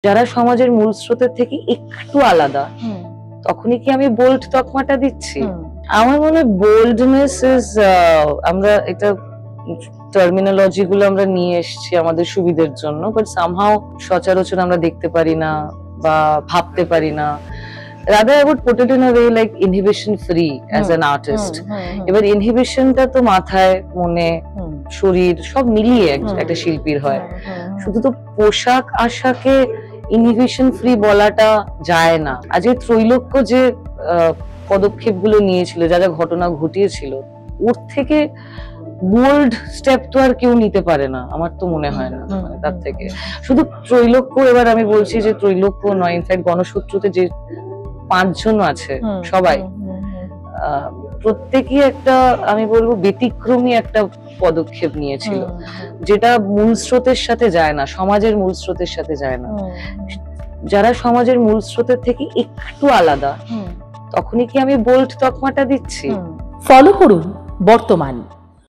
যারা সমাজের মূল স্রোতের থেকে একটু আলাদা, তখনই কি আমি বোল্ড তকমাটা দিচ্ছি? আমার মনে হয় বোল্ডনেস ইজ, আমরা এটা টার্মিনোলজি গুলো আমরা নিয়ে এসেছি আমাদের সুবিধার জন্য, বাট সামহাউ সচরাচর আমরা দেখতে পারি না বা ভাবতে পারি না। Rather I would put it in a way like inhibition free as an artist. এবার ইনহিবিশনটা তো মাথায়, মনে, শরীর সব মিলিয়ে একটা শিল্পীর হয়। শুধু তো পোশাক আশাকে ইনহিবিশন ফ্রি বলাটা যায় না। আজকে ত্রৈলোক্য যে পদক্ষেপগুলো নিয়েছিল, যা যা ঘটনা ঘটিয়েছিল, ওর থেকে বোল্ড স্টেপ তো আর কেউ নিতে পারে না, আমার তো মনে হয় না। মানে তার থেকে শুধু ত্রৈলোক্য, এবার আমি বলছি যে ত্রৈলোক্য নয়, ইনফ্যাক্ট গণসূত্রতে যে 5 জন আছে সবাই প্রত্যেকই একটা, আমি বলবো ব্যতিক্রমী একটা পদক্ষেপ নিয়েছিল, যেটা মূল স্রোতের সাথে যায় না, সমাজের মূল স্রোতের সাথে যায় না। যারা সমাজের মূল স্রোতের থেকে একটু আলাদা, তখনই কি আমি বোল্ড তকমাটা দিচ্ছি? ফলো করুন বর্তমান।